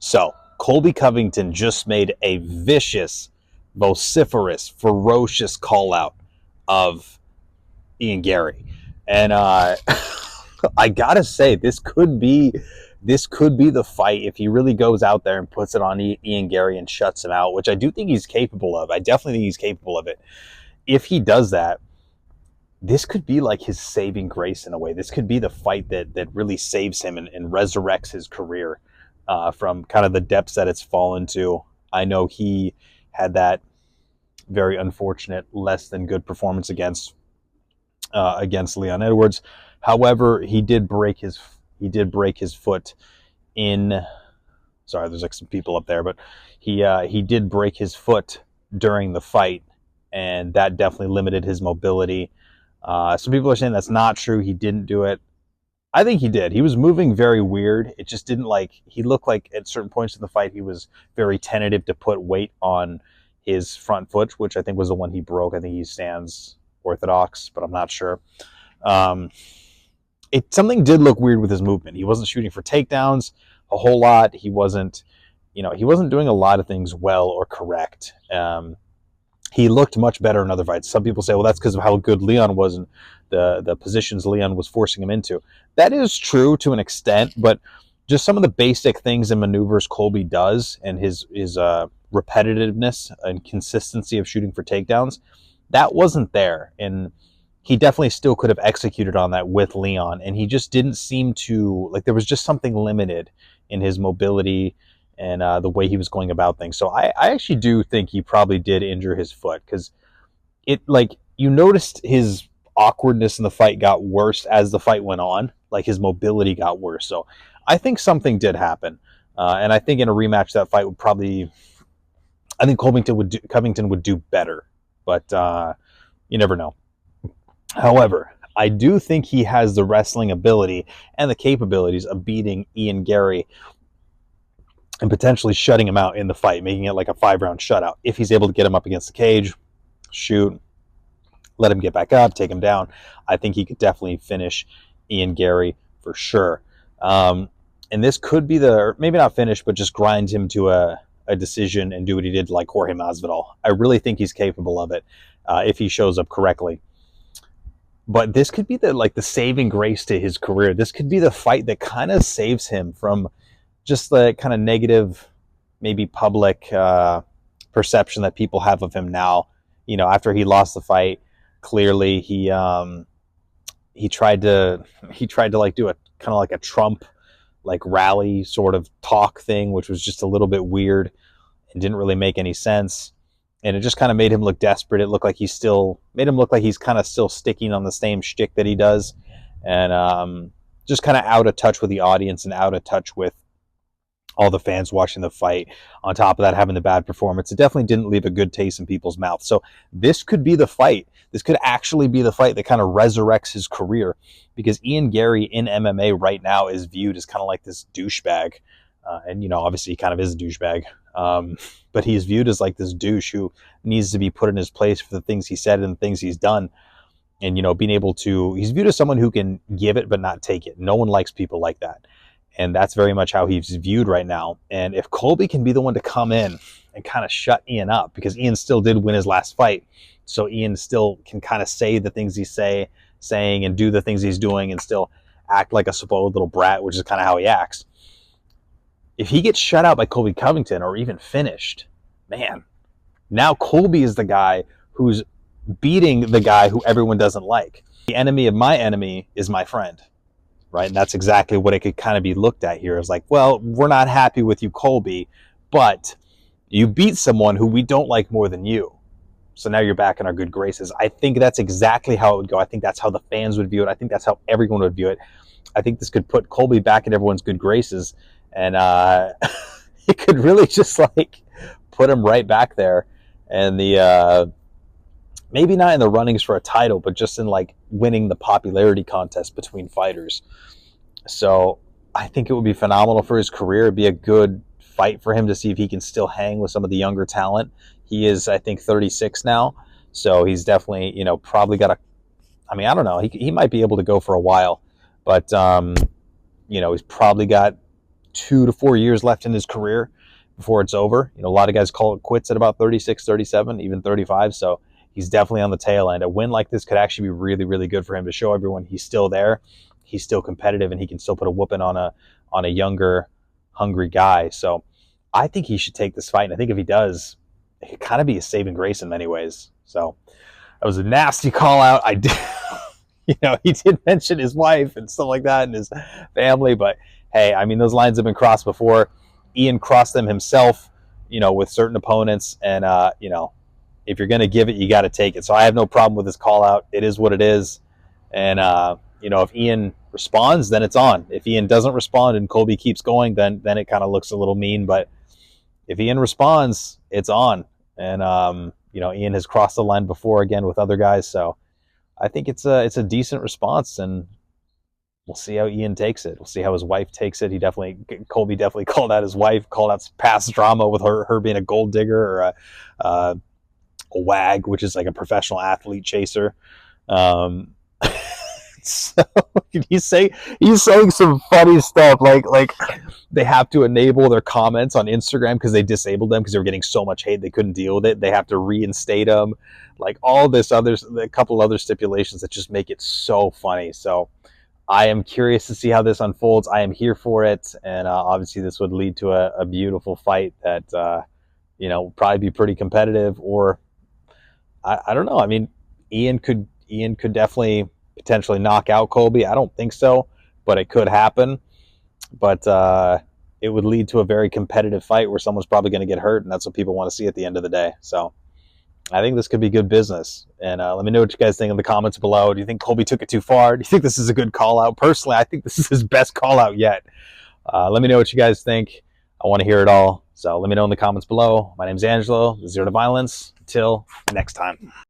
So, Colby Covington just made a vicious, vociferous, ferocious call out of Ian Garry. And I gotta say, this could be the fight if he really goes out there and puts it on Ian Garry and shuts him out, which I do think he's capable of. I definitely think he's capable of it. If he does that, this could be like his saving grace in a way. This could be the fight that really saves him and resurrects his career from kind of the depths that it's fallen to. I know he had that very unfortunate, less than good performance against Leon Edwards. However, he did break his foot in. Sorry, there's like some people up there, but he did break his foot during the fight, and that definitely limited his mobility. Some people are saying that's not true. He didn't do it. I think he did. He was moving very weird. It just didn't he looked like at certain points in the fight he was very tentative to put weight on his front foot, which I think was the one he broke. I think he stands orthodox, but I'm not sure. Something did look weird with his movement. He wasn't shooting for takedowns a whole lot. He wasn't doing a lot of things well or correct. He looked much better in other fights. Some people say, well, that's because of how good Leon was and the positions Leon was forcing him into. That is true to an extent, but just some of the basic things and maneuvers Colby does and his repetitiveness and consistency of shooting for takedowns, that wasn't there. And he definitely still could have executed on that with Leon. And he just didn't seem to, there was just something limited in his mobility and the way he was going about things. So I actually do think he probably did injure his foot, because you noticed his awkwardness in the fight got worse as the fight went on. His mobility got worse. So I think something did happen. And I think in a rematch, that fight would probably, I think Covington would do better, but you never know. However, I do think he has the wrestling ability and the capabilities of beating Ian Garry and potentially shutting him out in the fight, making it like a 5-round shutout. If he's able to get him up against the cage, shoot, let him get back up, take him down, I think he could definitely finish Ian Garry for sure. And this could be maybe not finish, but just grind him to a decision and do what he did like Jorge Masvidal. I really think he's capable of it if he shows up correctly. But this could be the saving grace to his career. This could be the fight that kind of saves him from just the kind of negative, maybe public perception that people have of him now. After he lost the fight, clearly he tried to do a kind of like a Trump rally sort of talk thing, which was just a little bit weird and didn't really make any sense. And it just kind of made him look desperate. It looked like made him look like he's kind of still sticking on the same shtick that he does, and just kind of out of touch with the audience and out of touch with all the fans watching the fight. On top of that, having the bad performance, it definitely didn't leave a good taste in people's mouths. So this could be the fight. This could actually be the fight that kind of resurrects his career, because Ian Garry in MMA right now is viewed as kind of like this douchebag. And, obviously he kind of is a douchebag. But he's viewed as like this douche who needs to be put in his place for the things he said and the things he's done. And, he's viewed as someone who can give it but not take it. No one likes people like that. And that's very much how he's viewed right now. And if Colby can be the one to come in and kind of shut Ian up, because Ian still did win his last fight, so Ian still can kind of say the things he's saying and do the things he's doing and still act like a spoiled little brat, which is kind of how he acts. If he gets shut out by Colby Covington or even finished, man, now Colby is the guy who's beating the guy who everyone doesn't like. The enemy of my enemy is my friend. Right? And that's exactly what it could kind of be looked at here. Is like, well, we're not happy with you, Colby, but you beat someone who we don't like more than you. So now you're back in our good graces. I think that's exactly how it would go. I think that's how the fans would view it. I think that's how everyone would view it. I think this could put Colby back in everyone's good graces. And it could really just put him right back there. And maybe not in the runnings for a title, but just in winning the popularity contest between fighters. So I think it would be phenomenal for his career. It'd be a good fight for him to see if he can still hang with some of the younger talent. He is, I think, 36 now. So he's definitely, probably got I don't know. He might be able to go for a while, but, he's probably got 2 to 4 years left in his career before it's over. A lot of guys call it quits at about 36, 37, even 35. So he's definitely on the tail end. A win like this could actually be really, really good for him to show everyone he's still there, he's still competitive, and he can still put a whooping on a younger, hungry guy. So I think he should take this fight, and I think if he does, it could kind of be a saving grace in many ways. So that was a nasty call out. I did, he did mention his wife and stuff like that and his family, but hey, I mean, those lines have been crossed before. Ian crossed them himself, with certain opponents, and if you're going to give it, you got to take it. So I have no problem with this call out. It is what it is, and if Ian responds, then it's on. If Ian doesn't respond and Colby keeps going, then it kind of looks a little mean. But if Ian responds, it's on. And Ian has crossed the line before again with other guys, so I think it's a decent response, and we'll see how Ian takes it. We'll see how his wife takes it. Colby definitely called out his wife, called out past drama with her being a gold digger or a wag, which is like a professional athlete chaser. So he's saying some funny stuff like they have to enable their comments on Instagram because they disabled them because they were getting so much hate they couldn't deal with it. They have to reinstate them, like all this a couple other stipulations that just make it so funny. So I am curious to see how this unfolds. I am here for it, and obviously this would lead to a beautiful fight that will probably be pretty competitive. Or I don't know. I mean, Ian could definitely potentially knock out Colby. I don't think so, but it could happen. But it would lead to a very competitive fight where someone's probably going to get hurt, and that's what people want to see at the end of the day. So I think this could be good business. And let me know what you guys think in the comments below. Do you think Colby took it too far? Do you think this is a good call out? Personally, I think this is his best call out yet. Let me know what you guys think. I want to hear it all. So let me know in the comments below. My name's Angelo, Zero to Violence. Until next time.